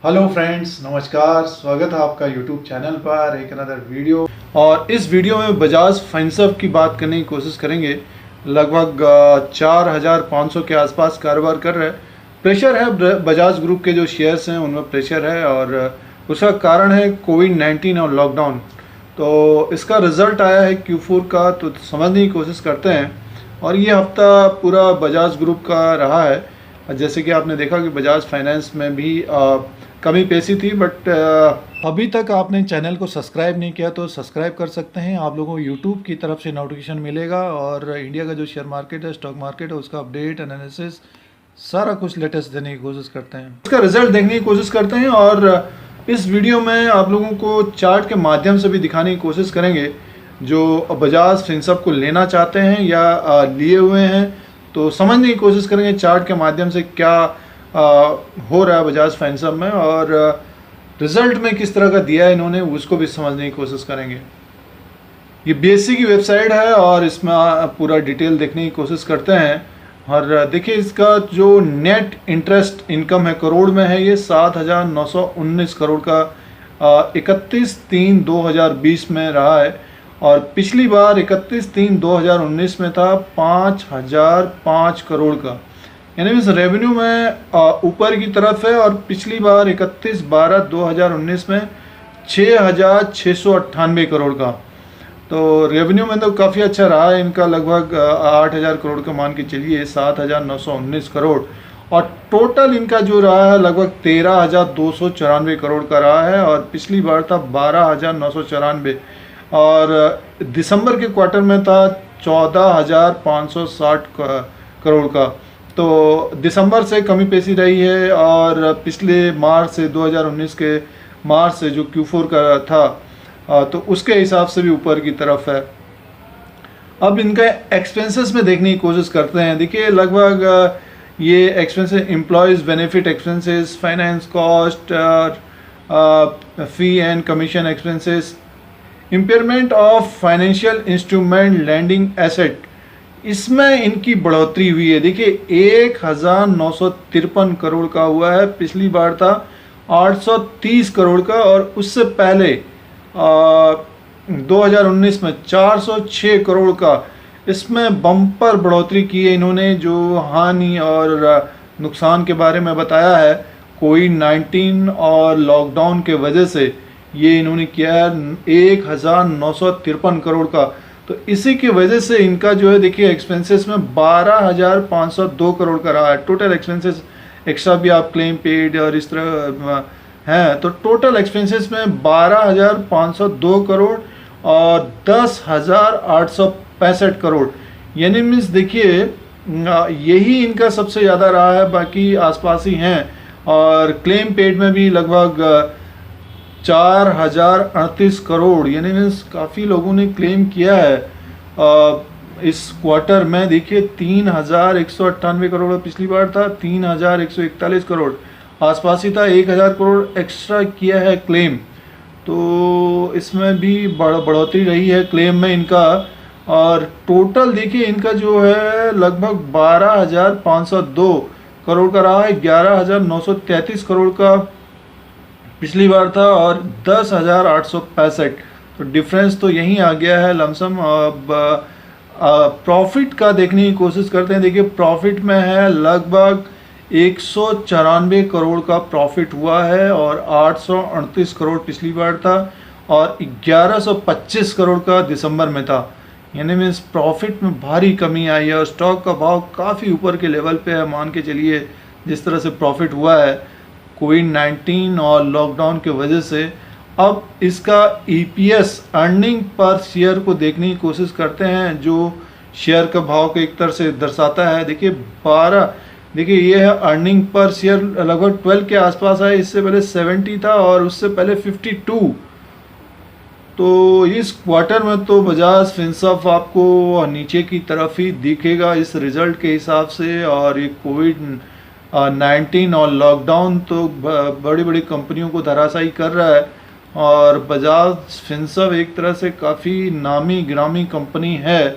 Hello friends, नमस्कार। स्वागत है आपका यूट्यूब चैनल पर एक अनदर वीडियो। और इस वीडियो में बजाज फाइनेंस की बात करने की कोशिश करेंगे। लगभग 4500 के आसपास कारोबार कर रहे हैं। प्रेशर है, बजाज ग्रुप के जो शेयर्स हैं उनमें प्रेशर है और उसका कारण है कोविड-19 और लॉकडाउन। तो इसका रिज़ल्ट आया है Q4 का, तो समझने की कोशिश करते हैं। और ये हफ्ता पूरा बजाज ग्रुप का रहा है। जैसे कि आपने देखा कि बजाज फाइनेंस में भी कमी पेशी थी, बट अभी तक आपने चैनल को सब्सक्राइब नहीं किया तो सब्सक्राइब कर सकते हैं। आप लोगों को यूट्यूब की तरफ से नोटिफिकेशन मिलेगा और इंडिया का जो शेयर मार्केट है, स्टॉक मार्केट है, उसका अपडेट एनालिसिस सारा कुछ लेटेस्ट देने की कोशिश करते हैं। उसका रिजल्ट देखने की कोशिश करते हैं और इस वीडियो में आप लोगों को चार्ट के माध्यम से भी दिखाने की कोशिश करेंगे। जो बजाज फाइनेंस को लेना चाहते हैं या लिए हुए हैं, तो समझने की कोशिश करेंगे चार्ट के माध्यम से क्या हो रहा है बजाज फाइनेंस में, और रिजल्ट में किस तरह का दिया है इन्होंने, उसको भी समझने की कोशिश करेंगे। ये BSE की वेबसाइट है और इसमें पूरा डिटेल देखने की कोशिश करते हैं। और देखिए, इसका जो नेट इंटरेस्ट इनकम है करोड़ में है, ये 7,919 करोड़ का 31/3/2020 में रहा है। और पिछली बार 31/3/2019 में था 5,005 करोड़ का, यानी इस रेवेन्यू में ऊपर की तरफ है। और पिछली बार 31/12/2019 में 6,698 करोड़ का। तो रेवेन्यू में तो काफ़ी अच्छा रहा है इनका, लगभग 8,000 करोड़ का मान के चलिए, 7,919 करोड़। और टोटल इनका जो रहा है लगभग 13,294 करोड़ का रहा है, और पिछली बार था 12,994। और दिसंबर के क्वार्टर में था 14,560 करोड़ का। तो दिसंबर से कमी पेशी रही है। और पिछले मार्च से 2019 के मार्च से जो Q4 का था, तो उसके हिसाब से भी ऊपर की तरफ है। अब इनका एक्सपेंसेस में देखने की कोशिश करते हैं। देखिए, लगभग ये expenses employees benefit expenses, finance cost, fee and commission expenses, impairment of financial instrument lending asset, इसमें इनकी बढ़ोतरी हुई है। देखिए, 1,953 करोड़ का हुआ है, पिछली बार था 830 करोड़ का। और उससे पहले 2019 में 406 करोड़ का। इसमें बम्पर बढ़ोतरी की है इन्होंने। जो हानि और नुकसान के बारे में बताया है कोविड-19 और लॉकडाउन के वजह से, ये इन्होंने किया है 1,953 करोड़ का। तो इसी की वजह से इनका जो है, देखिए, एक्सपेंसेस में 12,502 करोड़ का रहा है। टोटल एक्सपेंसेस एक्स्ट्रा भी आप क्लेम पेड और इस तरह हैं, तो टोटल एक्सपेंसेस में 12,502 करोड़ और 10,865 करोड़, यानी मीन्स देखिए यही इनका सबसे ज़्यादा रहा है, बाकी आसपास ही हैं। और क्लेम पेड में भी लगभग 4,038 करोड़, यानी मीन्स काफ़ी लोगों ने क्लेम किया है इस क्वार्टर में। देखिए, 3,198 करोड़ पिछली बार था, 3,141 करोड़ आसपास ही था, 1,000 करोड़ एक्स्ट्रा किया है क्लेम। तो इसमें भी बढ़ोतरी रही है क्लेम में इनका। और टोटल देखिए इनका जो है लगभग 12,502 करोड़ का रहा है, 11,933 करोड़ का पिछली बार था, और 10,865। तो डिफरेंस तो यहीं आ गया है लमसम। अब प्रॉफिट का देखने की कोशिश करते हैं। देखिए, प्रॉफिट में है लगभग 194 करोड़ का प्रॉफिट हुआ है, और 838 करोड़ पिछली बार था, और 1125 करोड़ का दिसंबर में था। यानी मीन्स प्रॉफिट में भारी कमी आई है। और स्टॉक का भाव काफ़ी ऊपर के लेवल पे है, मान के चलिए, जिस तरह से प्रॉफिट हुआ है कोविड-19 और लॉकडाउन के वजह से। अब इसका EPS, अर्निंग पर शेयर को देखने की कोशिश करते हैं, जो शेयर का भाव को एक तरह से दर्शाता है। देखिए, 12, देखिए ये है अर्निंग पर शेयर, लगभग 12 के आसपास है। इससे पहले 70 था और उससे पहले 52। तो इस क्वार्टर में तो बजाज फाइनेंस आपको नीचे की तरफ ही दिखेगा इस रिज़ल्ट के हिसाब से। और ये कोविड-19 और लॉकडाउन तो बड़ी बड़ी कंपनियों को धराशायी कर रहा है। और बजाज फाइनेंस एक तरह से काफ़ी नामी गिरामी कंपनी है।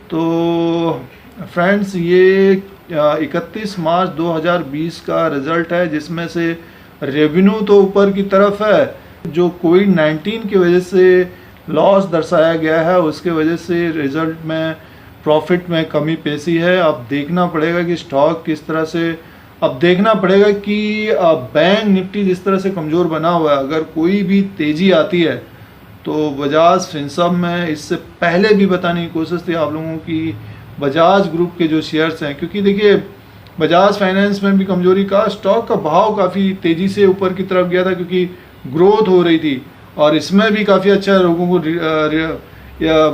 तो फ्रेंड्स, ये 31 मार्च 2020 का रिज़ल्ट है, जिसमें से रेवेन्यू तो ऊपर की तरफ है, जो कोविड-19 की वजह से लॉस दर्शाया गया है उसके वजह से रिजल्ट में प्रॉफिट में कमी पेशी है। अब देखना पड़ेगा कि स्टॉक किस तरह से, अब देखना पड़ेगा कि बैंक निफ्टी जिस तरह से कमज़ोर बना हुआ है, अगर कोई भी तेज़ी आती है तो बजाज फिनसर्व में इससे पहले भी बताने की कोशिश थी आप लोगों की, बजाज ग्रुप के जो शेयर्स हैं, क्योंकि देखिए बजाज फाइनेंस में भी कमजोरी का, स्टॉक का भाव काफ़ी तेज़ी से ऊपर की तरफ गया था क्योंकि ग्रोथ हो रही थी, और इसमें भी काफ़ी अच्छा लोगों को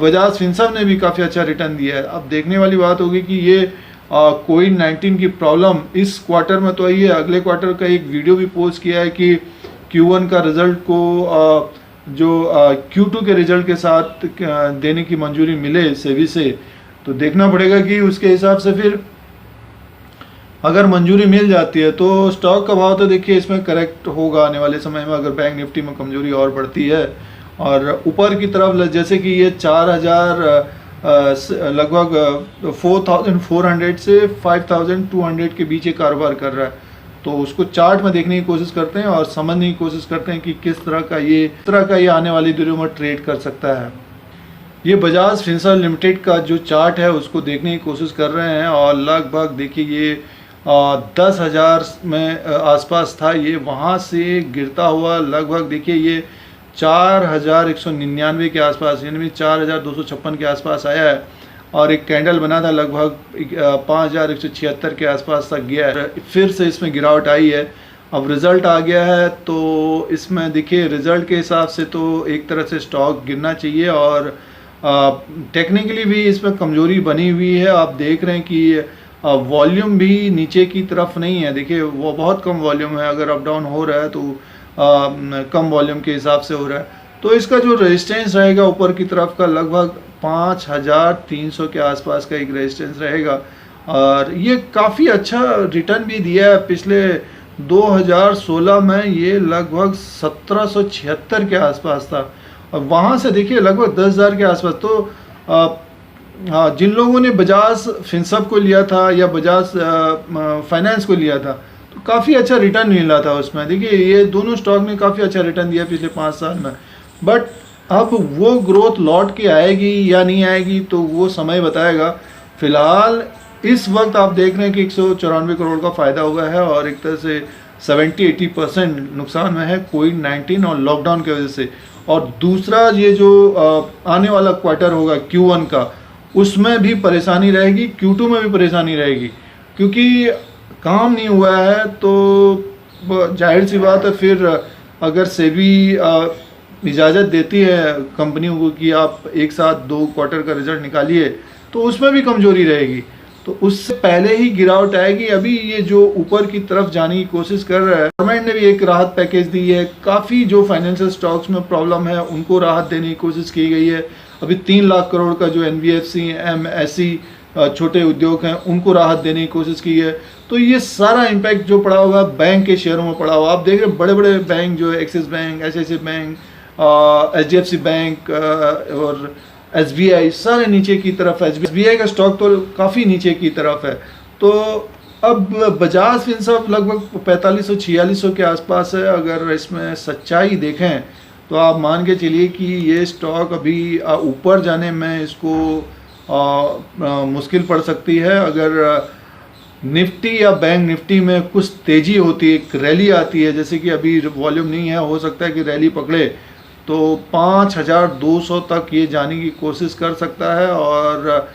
बजाज फिनसर्व ने भी काफ़ी अच्छा रिटर्न दिया है। अब देखने वाली बात होगी कि ये कोविड-19 की प्रॉब्लम इस क्वार्टर में तो आई है, अगले क्वार्टर का एक वीडियो भी पोस्ट किया है कि Q1 का रिजल्ट को जो Q2 के रिजल्ट के साथ देने की मंजूरी मिले सेबी से, तो देखना पड़ेगा कि उसके हिसाब से फिर अगर मंजूरी मिल जाती है तो स्टॉक का भाव तो देखिए इसमें करेक्ट होगा आने वाले समय में, अगर बैंक निफ्टी में कमजोरी और बढ़ती है। और ऊपर की तरफ जैसे कि ये 4000 लगभग 4400 से 5200 के बीच ये कारोबार कर रहा है, तो उसको चार्ट में देखने की कोशिश करते हैं और समझने की कोशिश करते हैं कि किस तरह का ये आने वाली दिनों में ट्रेड कर सकता है। ये बजाज फिनसर्व लिमिटेड का जो चार्ट है उसको देखने की कोशिश कर रहे हैं, और लगभग देखिए ये 10,000 में आसपास था, ये वहाँ से गिरता हुआ लगभग देखिए ये 4199 के आसपास, यानी 4256 के आसपास आया है, और एक कैंडल बना था लगभग 5176 के आसपास तक गया है, फिर से इसमें गिरावट आई है। अब रिज़ल्ट आ गया है तो इसमें देखिए रिज़ल्ट के हिसाब से तो एक तरह से स्टॉक गिरना चाहिए, और टेक्निकली भी इसमें कमज़ोरी बनी हुई है। आप देख रहे हैं कि वॉल्यूम भी नीचे की तरफ नहीं है, देखिए वो बहुत कम वॉल्यूम है, अगर अप डाउन हो रहा है तो कम वॉल्यूम के हिसाब से हो रहा है। तो इसका जो रेजिस्टेंस रहेगा ऊपर की तरफ का लगभग 5300 के आसपास का एक रेजिस्टेंस रहेगा, और ये काफ़ी अच्छा रिटर्न भी दिया है। पिछले 2016 में ये लगभग 1776 के आसपास था, और वहाँ से देखिए लगभग 10,000 के आसपास। तो हाँ, जिन लोगों ने बजाज फिनसर्व को लिया था या बजाज फाइनेंस को लिया था तो काफ़ी अच्छा रिटर्न मिला था उसमें, देखिए ये दोनों स्टॉक ने काफ़ी अच्छा रिटर्न दिया पिछले 5 साल में। बट अब वो ग्रोथ लौट के आएगी या नहीं आएगी तो वो समय बताएगा। फिलहाल इस वक्त आप देख रहे हैं कि 194 करोड़ का फ़ायदा हुआ है, और एक तरह से 70-80% नुकसान में है कोविड-19 और लॉकडाउन की वजह से। और दूसरा ये जो आने वाला क्वार्टर होगा Q1 का, उसमें भी परेशानी रहेगी, Q2 में भी परेशानी रहेगी, क्योंकि काम नहीं हुआ है तो जाहिर सी बात है फिर अगर सेबी इजाज़त देती है कंपनियों को कि आप एक साथ 2 क्वार्टर का रिजल्ट निकालिए, तो उसमें भी कमजोरी रहेगी, तो उससे पहले ही गिरावट आएगी। अभी ये जो ऊपर की तरफ जाने की कोशिश कर रहा है, गवर्नमेंट ने भी एक राहत पैकेज दी है, काफ़ी जो फाइनेंशियल स्टॉक्स में प्रॉब्लम है उनको राहत देने की कोशिश की गई है। अभी 3 लाख करोड़ का जो NBFC MSE छोटे उद्योग हैं उनको राहत देने की कोशिश की है। तो ये सारा इम्पैक्ट जो पड़ा हुआ बैंक के शेयरों में पड़ा हुआ, आप देख रहे हैं बड़े बड़े बैंक जो axis bank, HSBC bank, HDFC bank और SBI सारे नीचे की तरफ है। SBI का स्टॉक तो काफ़ी नीचे की तरफ है। तो अब बजाज फिनसर्व लगभग 4500-4600 के आसपास है। अगर इसमें सच्चाई देखें तो आप मान के चलिए कि ये स्टॉक अभी ऊपर जाने में इसको मुश्किल पड़ सकती है। अगर निफ्टी या बैंक निफ्टी में कुछ तेज़ी होती है, एक रैली आती है, जैसे कि अभी वॉल्यूम नहीं है, हो सकता है कि रैली पकड़े तो 5200 तक ये जाने की कोशिश कर सकता है। और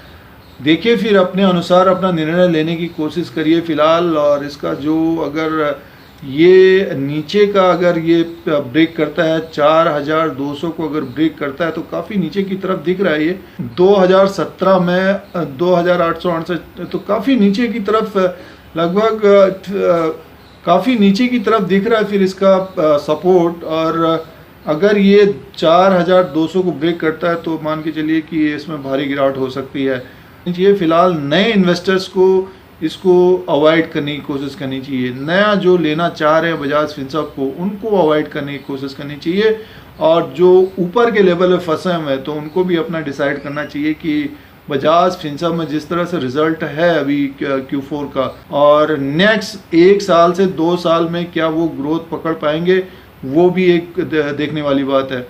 देखिए फिर अपने अनुसार अपना निर्णय लेने की कोशिश करिए फ़िलहाल। और इसका जो अगर ये नीचे का अगर ये ब्रेक करता है 4200 को अगर ब्रेक करता है तो काफ़ी नीचे की तरफ दिख रहा है। ये 2017 में 2868 तो काफ़ी नीचे की तरफ लगभग काफ़ी नीचे की तरफ दिख रहा है फिर इसका सपोर्ट। और अगर ये 4200 को ब्रेक करता है तो मान के चलिए कि इसमें भारी गिरावट हो सकती है। ये फ़िलहाल नए इन्वेस्टर्स को इसको अवॉइड करने की कोशिश करनी चाहिए। नया जो लेना चाह रहे हैं बजाज फिनसर्व को, उनको अवॉइड करने की कोशिश करनी चाहिए। और जो ऊपर के लेवल में फंसे हुए हैं तो उनको भी अपना डिसाइड करना चाहिए कि बजाज फिनसर्व में जिस तरह से रिजल्ट है अभी Q4 का, और नेक्स्ट 1 साल से 2 साल में क्या वो ग्रोथ पकड़ पाएंगे, वो भी एक देखने वाली बात है।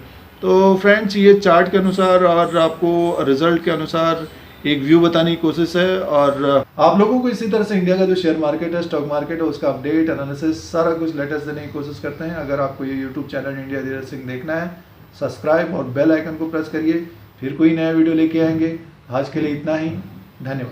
तो फ्रेंड्स, ये चार्ट के अनुसार और आपको रिजल्ट के अनुसार एक व्यू बताने की कोशिश है, और आप लोगों को इसी तरह से इंडिया का जो शेयर मार्केट है, स्टॉक मार्केट है, उसका अपडेट एनालिसिस सारा कुछ लेटेस्ट देने की कोशिश करते हैं। अगर आपको ये YouTube channel India Dheeraj Singh देखना है, सब्सक्राइब और बेल आइकन को प्रेस करिए। फिर कोई नया वीडियो लेके आएंगे। आज के लिए इतना ही, धन्यवाद।